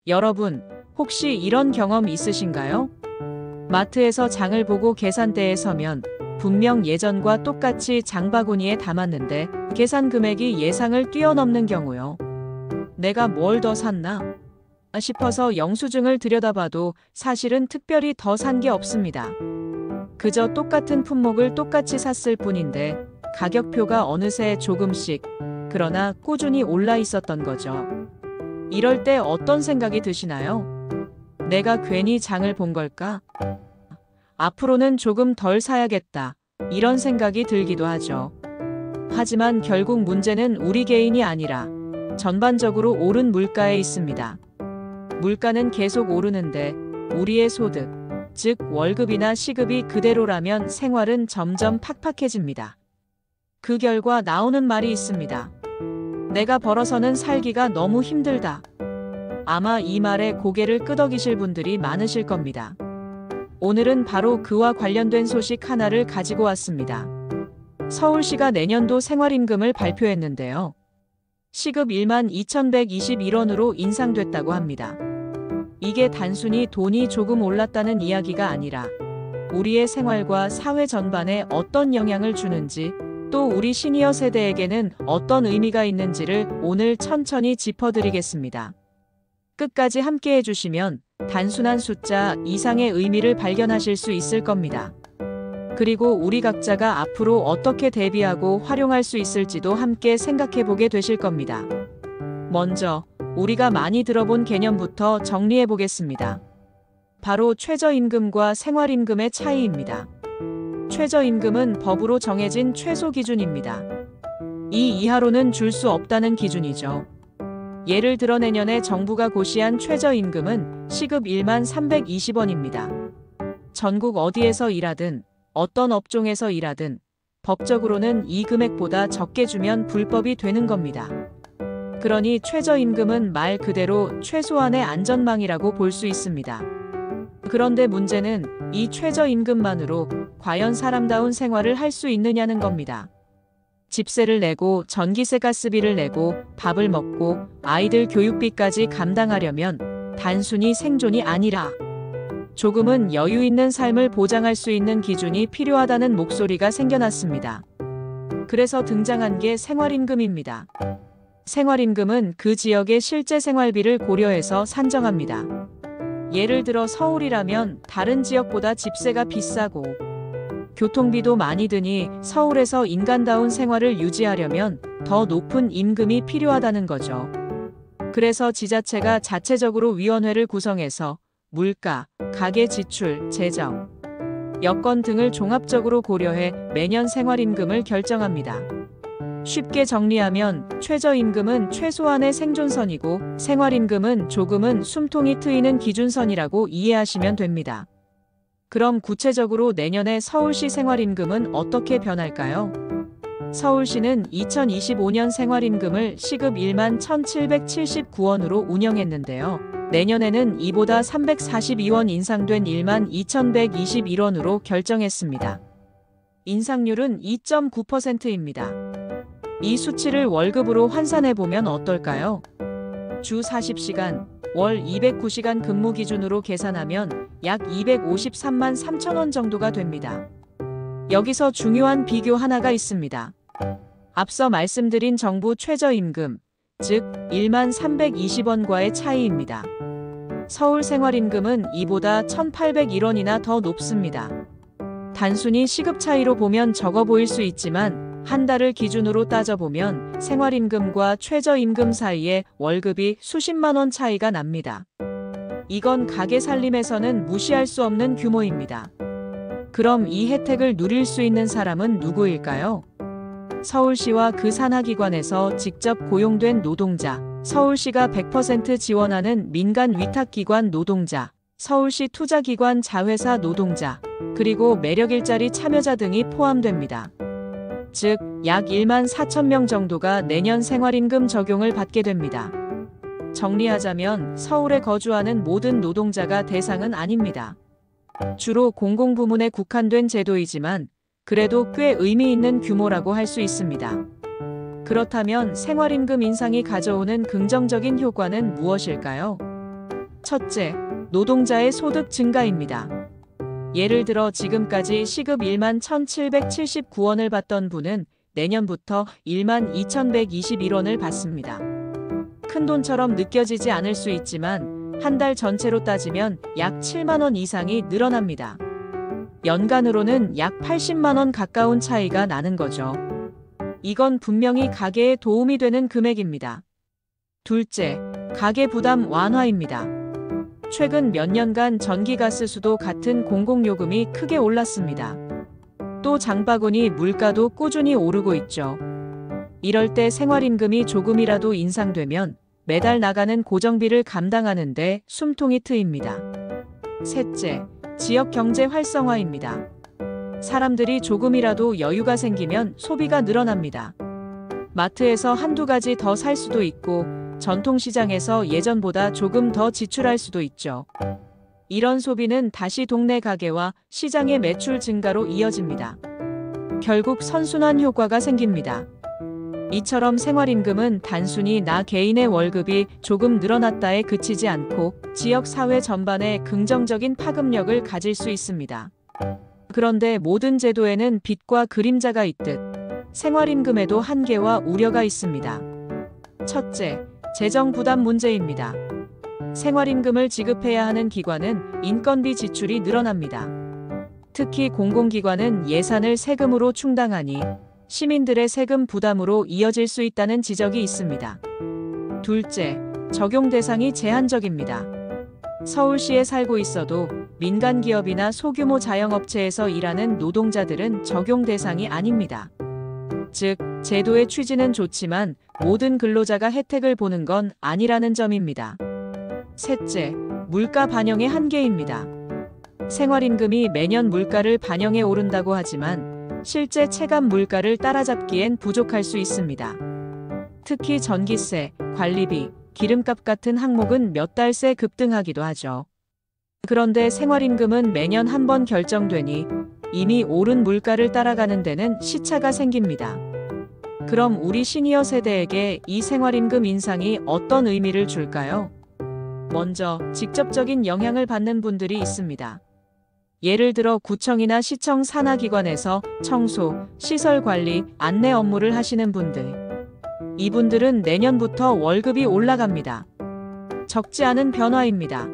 여러분, 혹시 이런 경험 있으신가요? 마트에서 장을 보고 계산대에 서면 분명 예전과 똑같이 장바구니에 담았는데 계산 금액이 예상을 뛰어넘는 경우요. 내가 뭘 더 샀나 싶어서 영수증을 들여다봐도 사실은 특별히 더 산 게 없습니다. 그저 똑같은 품목을 똑같이 샀을 뿐인데 가격표가 어느새 조금씩, 그러나 꾸준히 올라 있었던 거죠. 이럴 때 어떤 생각이 드시나요? 내가 괜히 장을 본 걸까? 앞으로는 조금 덜 사야겠다. 이런 생각이 들기도 하죠. 하지만 결국 문제는 우리 개인이 아니라 전반적으로 오른 물가에 있습니다. 물가는 계속 오르는데 우리의 소득, 즉 월급이나 시급이 그대로라면 생활은 점점 팍팍해집니다. 그 결과 나오는 말이 있습니다. 내가 벌어서는 살기가 너무 힘들다. 아마 이 말에 고개를 끄덕이실 분들이 많으실 겁니다. 오늘은 바로 그와 관련된 소식 하나를 가지고 왔습니다. 서울시가 내년도 생활임금을 발표했는데요. 시급 12,121원으로 인상됐다고 합니다. 이게 단순히 돈이 조금 올랐다는 이야기가 아니라 우리의 생활과 사회 전반에 어떤 영향을 주는지, 또 우리 시니어 세대에게는 어떤 의미가 있는지를 오늘 천천히 짚어드리겠습니다. 끝까지 함께 해주시면 단순한 숫자 이상의 의미를 발견하실 수 있을 겁니다. 그리고 우리 각자가 앞으로 어떻게 대비하고 활용할 수 있을지도 함께 생각해보게 되실 겁니다. 먼저 우리가 많이 들어본 개념부터 정리해보겠습니다. 바로 최저임금과 생활임금의 차이입니다. 최저임금은 법으로 정해진 최소 기준입니다. 이 이하로는 줄 수 없다는 기준이죠. 예를 들어 내년에 정부가 고시한 최저임금은 시급 1320원입니다. 전국 어디에서 일하든 어떤 업종에서 일하든 법적으로는 이 금액보다 적게 주면 불법이 되는 겁니다. 그러니 최저임금은 말 그대로 최소한의 안전망이라고 볼 수 있습니다. 그런데 문제는 이 최저임금만으로 과연 사람다운 생활을 할 수 있느냐는 겁니다. 집세를 내고 전기세 가스비를 내고 밥을 먹고 아이들 교육비까지 감당하려면 단순히 생존이 아니라 조금은 여유 있는 삶을 보장할 수 있는 기준이 필요하다는 목소리가 생겨났습니다. 그래서 등장한 게 생활임금입니다. 생활임금은 그 지역의 실제 생활비를 고려해서 산정합니다. 예를 들어 서울이라면 다른 지역보다 집세가 비싸고 교통비도 많이 드니 서울에서 인간다운 생활을 유지하려면 더 높은 임금이 필요하다는 거죠. 그래서 지자체가 자체적으로 위원회를 구성해서 물가, 가계 지출, 재정, 여건 등을 종합적으로 고려해 매년 생활임금을 결정합니다. 쉽게 정리하면 최저임금은 최소한의 생존선이고 생활임금은 조금은 숨통이 트이는 기준선이라고 이해하시면 됩니다. 그럼 구체적으로 내년에 서울시 생활임금은 어떻게 변할까요? 서울시는 2025년 생활임금을 시급 11,779원으로 운영했는데요. 내년에는 이보다 342원 인상된 12,121원으로 결정했습니다. 인상률은 2.9%입니다. 이 수치를 월급으로 환산해보면 어떨까요? 주 40시간, 월 209시간 근무 기준으로 계산하면 약 253만 3천원 정도가 됩니다. 여기서 중요한 비교 하나가 있습니다. 앞서 말씀드린 정부 최저임금, 즉 1320원과의 차이입니다. 서울 생활임금은 이보다 1,801원이나 더 높습니다. 단순히 시급 차이로 보면 적어 보일 수 있지만 한 달을 기준으로 따져보면 생활임금과 최저임금 사이에 월급이 수십만 원 차이가 납니다. 이건 가게 살림에서는 무시할 수 없는 규모입니다. 그럼 이 혜택을 누릴 수 있는 사람은 누구일까요? 서울시와 그 산하기관에서 직접 고용된 노동자, 서울시가 100% 지원하는 민간 위탁기관 노동자, 서울시 투자기관 자회사 노동자, 그리고 매력일자리 참여자 등이 포함됩니다. 즉, 약 1만 4천 명 정도가 내년 생활임금 적용을 받게 됩니다. 정리하자면 서울에 거주하는 모든 노동자가 대상은 아닙니다. 주로 공공부문에 국한된 제도이지만 그래도 꽤 의미 있는 규모라고 할 수 있습니다. 그렇다면 생활임금 인상이 가져오는 긍정적인 효과는 무엇일까요? 첫째, 노동자의 소득 증가입니다. 예를 들어 지금까지 시급 1만 1,779원을 받던 분은 내년부터 1만 2,121원을 받습니다. 큰돈처럼 느껴지지 않을 수 있지만 한 달 전체로 따지면 약 7만 원 이상이 늘어납니다. 연간으로는 약 80만 원 가까운 차이가 나는 거죠. 이건 분명히 가계에 도움이 되는 금액입니다. 둘째, 가계 부담 완화입니다. 최근 몇 년간 전기가스수도 같은 공공요금이 크게 올랐습니다. 또 장바구니 물가도 꾸준히 오르고 있죠. 이럴 때 생활임금이 조금이라도 인상되면 매달 나가는 고정비를 감당하는 데 숨통이 트입니다. 셋째, 지역 경제 활성화입니다. 사람들이 조금이라도 여유가 생기면 소비가 늘어납니다. 마트에서 한두 가지 더 살 수도 있고 전통시장에서 예전보다 조금 더 지출할 수도 있죠. 이런 소비는 다시 동네 가게와 시장의 매출 증가로 이어집니다. 결국 선순환 효과가 생깁니다. 이처럼 생활임금은 단순히 나 개인의 월급이 조금 늘어났다에 그치지 않고 지역 사회 전반에 긍정적인 파급력을 가질 수 있습니다. 그런데 모든 제도에는 빛과 그림자가 있듯 생활임금에도 한계와 우려가 있습니다. 첫째, 재정 부담 문제입니다. 생활임금을 지급해야 하는 기관은 인건비 지출이 늘어납니다. 특히 공공기관은 예산을 세금으로 충당하니 시민들의 세금 부담으로 이어질 수 있다는 지적이 있습니다. 둘째, 적용 대상이 제한적입니다. 서울시에 살고 있어도 민간 기업이나 소규모 자영업체에서 일하는 노동자들은 적용 대상이 아닙니다. 즉, 제도의 취지는 좋지만 모든 근로자가 혜택을 보는 건 아니라는 점입니다. 셋째, 물가 반영의 한계입니다. 생활임금이 매년 물가를 반영해 오른다고 하지만 실제 체감 물가를 따라잡기엔 부족할 수 있습니다. 특히 전기세, 관리비, 기름값 같은 항목은 몇 달 새 급등하기도 하죠. 그런데 생활임금은 매년 한 번 결정되니 이미 오른 물가를 따라가는 데는 시차가 생깁니다. 그럼 우리 시니어 세대에게 이 생활임금 인상이 어떤 의미를 줄까요? 먼저 직접적인 영향을 받는 분들이 있습니다. 예를 들어 구청이나 시청 산하기관에서 청소, 시설 관리, 안내 업무를 하시는 분들. 이분들은 내년부터 월급이 올라갑니다. 적지 않은 변화입니다.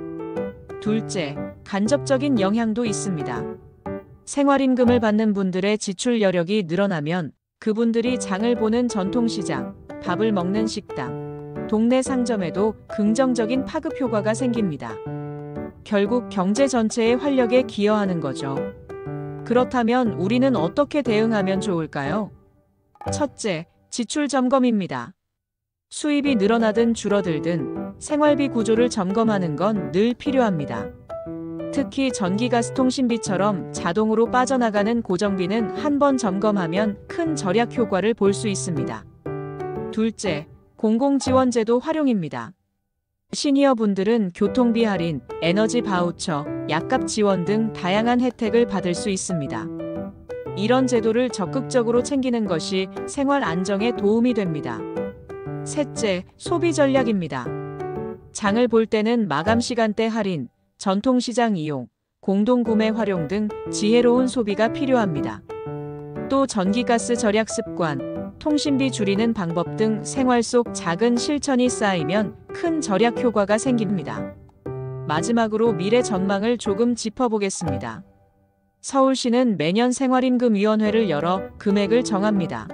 둘째, 간접적인 영향도 있습니다. 생활임금을 받는 분들의 지출 여력이 늘어나면 그분들이 장을 보는 전통시장, 밥을 먹는 식당, 동네 상점에도 긍정적인 파급 효과가 생깁니다. 결국 경제 전체의 활력에 기여하는 거죠. 그렇다면 우리는 어떻게 대응하면 좋을까요? 첫째, 지출 점검입니다. 수입이 늘어나든 줄어들든 생활비 구조를 점검하는 건 늘 필요합니다. 특히 전기가스통신비처럼 자동으로 빠져나가는 고정비는 한 번 점검하면 큰 절약 효과를 볼 수 있습니다. 둘째, 공공지원제도 활용입니다. 시니어분들은 교통비 할인, 에너지 바우처, 약값 지원 등 다양한 혜택을 받을 수 있습니다. 이런 제도를 적극적으로 챙기는 것이 생활 안정에 도움이 됩니다. 셋째, 소비 전략입니다. 장을 볼 때는 마감 시간대 할인, 전통시장 이용, 공동구매 활용 등 지혜로운 소비가 필요합니다. 또 전기가스 절약 습관, 통신비 줄이는 방법 등 생활 속 작은 실천이 쌓이면 큰 절약 효과가 생깁니다. 마지막으로 미래 전망을 조금 짚어보겠습니다. 서울시는 매년 생활임금위원회를 열어 금액을 정합니다.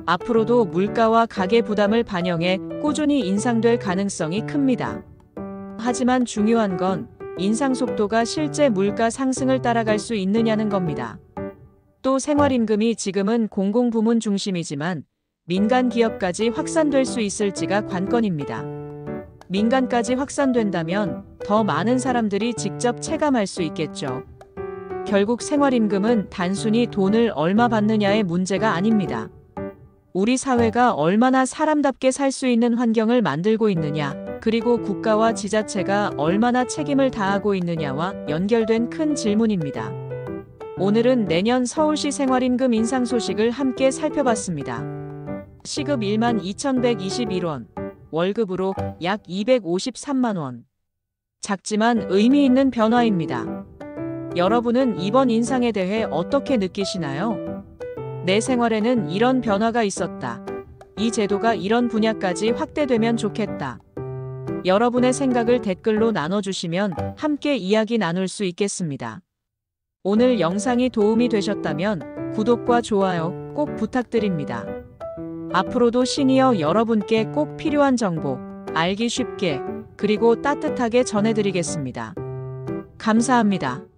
앞으로도 물가와 가계 부담을 반영해 꾸준히 인상될 가능성이 큽니다. 하지만 중요한 건 인상 속도가 실제 물가 상승을 따라갈 수 있느냐는 겁니다. 또 생활임금이 지금은 공공부문 중심이지만 민간 기업까지 확산될 수 있을지가 관건입니다. 민간까지 확산된다면 더 많은 사람들이 직접 체감할 수 있겠죠. 결국 생활임금은 단순히 돈을 얼마 받느냐의 문제가 아닙니다. 우리 사회가 얼마나 사람답게 살 수 있는 환경을 만들고 있느냐, 그리고 국가와 지자체가 얼마나 책임을 다하고 있느냐와 연결된 큰 질문입니다. 오늘은 내년 서울시 생활임금 인상 소식을 함께 살펴봤습니다. 시급 1만 2,121원, 월급으로 약 253만 원. 작지만 의미 있는 변화입니다. 여러분은 이번 인상에 대해 어떻게 느끼시나요? 내 생활에는 이런 변화가 있었다. 이 제도가 이런 분야까지 확대되면 좋겠다. 여러분의 생각을 댓글로 나눠주시면 함께 이야기 나눌 수 있겠습니다. 오늘 영상이 도움이 되셨다면 구독과 좋아요 꼭 부탁드립니다. 앞으로도 시니어 여러분께 꼭 필요한 정보 알기 쉽게 그리고 따뜻하게 전해드리겠습니다. 감사합니다.